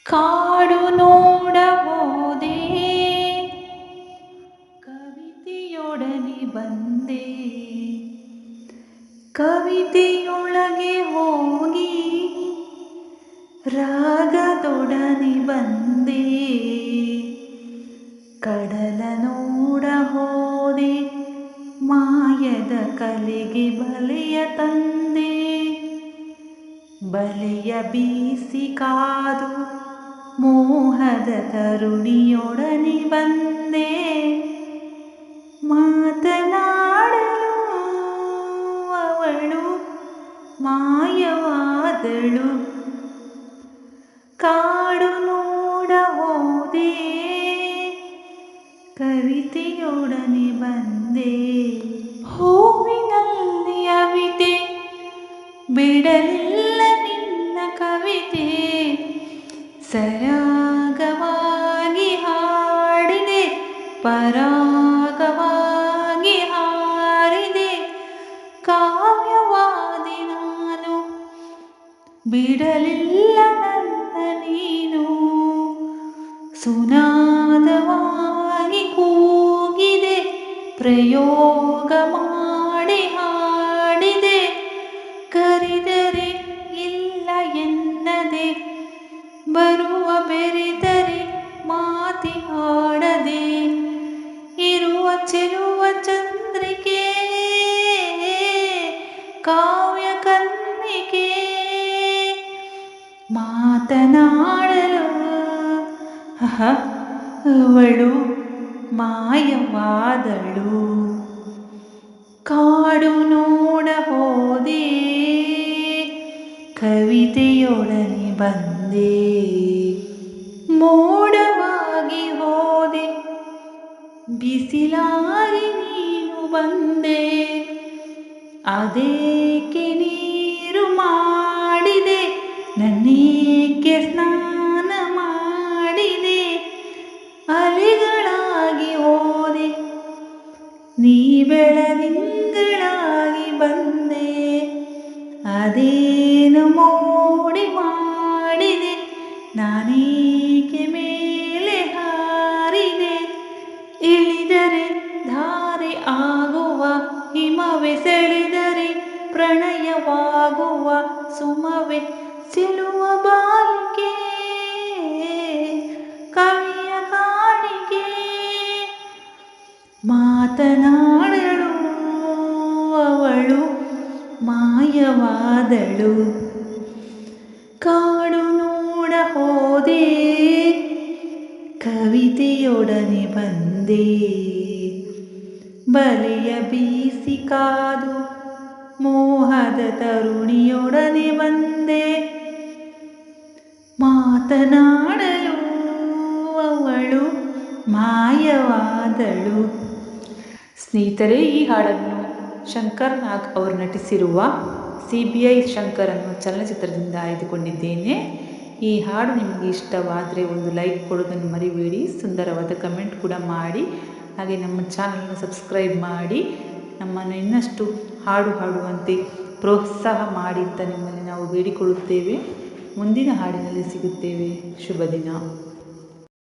ಕಾಡು ನೋಡಬಹುದೇ ಕವಿತೆಯೊಡನೆ ಬಂದೆ, ಕವಿತೆಯೊಳಗೆ ಹೋಗಿ ರಾಗದೊಡನೆ ಬಂದೆ. ಕಡಲ ನೋಡ ಹೋದೆ, ಮಾಯದ ಕಲೆಗೆ ಬಲೆಯ ತಂದೆ. ಬಲೆಯ ಬೀಸಿ ಕಾದು ಮೋಹದ ತರುಣಿಯೊಡನೆ ಬಂದೆ. ಮಾತನಾಡಲು ಅವಳು ಮಾಯವಾದಳು. ಕಾಡು ನೋಡ ಹೋದೆ, ಕವಿತೆಯೊಡನೆ ಬಂದೆ. ಹೂವಿನಲ್ಲಿ ಅವಿತೆ ಬಿಡಲಿಲ್ಲ ನಿನ್ನ ಕವಿತೆ. ಸರಾಗವಾಗಿ ಹಾಡಿದೆ, ಪರಾಗವಾಗಿ ಹಾರಿದೆ. ಕಾವ್ಯವಾದಿ ನಾನು, ಬಿಡಲಿಲ್ಲ ನನ್ನ ನೀನು. ಸುನಾದವಾಗಿ ಕೂಗಿದೆ, ಪ್ರಯೋಗ ಮಾಡಿ ಹಾಡಿದೆ. ಕರೆದರೆ ಇಲ್ಲ ಎನ್ನದೆ, ಬರುವ ಬೆರೆದರೆ ಮಾತಿ ಆಡದೆ. ಇರುವ ಚೆಲುವ ಚಂದ್ರಿಕೆ, ಕಾವ್ಯ ಕನ್ನಿಕೆ. ಮಾತನಾಡಲು ಅವಳು ಮಾಯವಾದಳು. ಕಾಡು ನೋಡ ಹೋದೆ, ಕವಿತೆಯೊಡನೆ ಬಂದೆ. ಮೋಡವಾಗಿ ಹೋದೆ, ಬಿಸಿಲಾಗಿ ನೀನು ಬಂದೆ. ಅದೇಕೆ ನೀರು ಮಾಡಿದೆ, ನನ್ನೇಕೆ ಸ್ನಾನ ಮಾಡಿದೆ. ಅಲೆಗಳಾಗಿ ಹೋದೆ, ನೀ ಬೆಳದಿಂಗಳಾಗಿ ಬಂದೆ. ಅದೇನು ಮೋಡಿ ಮಾಡಿದೆ, ನಾನೇಕೆ ಮೇಲೆ ಹಾರಿದೆ. ಇಳಿದರೆ ಧಾರೆ ಆಗುವ ಹಿಮವೇ, ಸೆಳೆದರೆ ಪ್ರಣಯವಾಗುವ ಸುಮವೇ. ಚೆಲುವ ಬಾಲಿಕೆ, ಕವಿಯ ಕಾಣಿಕೆ. ಮಾತನಾಡಲು ಅವಳು ಮಾಯವಾದಳು. ಕಾಡು ನೋಡ ಹೋದೆ, ಕವಿತೆಯೊಡನೆ ಬಂದೆ. ಬಲೆಯ ಬೀಸಿ ಕಾದು ಮೋಹದ ತರುಣಿಯೊಡನೆ ಬಂದೆ. ಮಾತನಾಡಲು ಅವಳು ಮಾಯವಾದಳು. ಸ್ನೇಹಿತರೆ, ಈ ಹಾಡನ್ನು ಶಂಕರ್ ನಾಗ್ ಅವರು ನಟಿಸಿರುವ CBI ಶಂಕರ್ ಅನ್ನುವ ಚಲನಚಿತ್ರದಿಂದ ಆಯ್ದುಕೊಂಡಿದ್ದೇನೆ. ಈ ಹಾಡು ನಿಮಗೆ ಇಷ್ಟವಾದರೆ ಒಂದು ಲೈಕ್ ಕೊಡೋದನ್ನು ಮರಿಬೇಡಿ. ಸುಂದರವಾದ ಕಮೆಂಟ್ ಕೂಡ ಮಾಡಿ. ಹಾಗೆ ನಮ್ಮ ಚಾನಲನ್ನು ಸಬ್ಸ್ಕ್ರೈಬ್ ಮಾಡಿ ನಮ್ಮನ್ನು ಇನ್ನಷ್ಟು ಹಾಡು ಹಾಡುವಂತೆ ಪ್ರೋತ್ಸಾಹ ಮಾಡಿ ಅಂತ ನಿಮ್ಮಲ್ಲಿ ನಾವು ಬೇಡಿಕೊಳ್ಳುತ್ತೇವೆ. ಮುಂದಿನ ಹಾಡಿನಲ್ಲಿ ಸಿಗುತ್ತೇವೆ. ಶುಭ ದಿನ.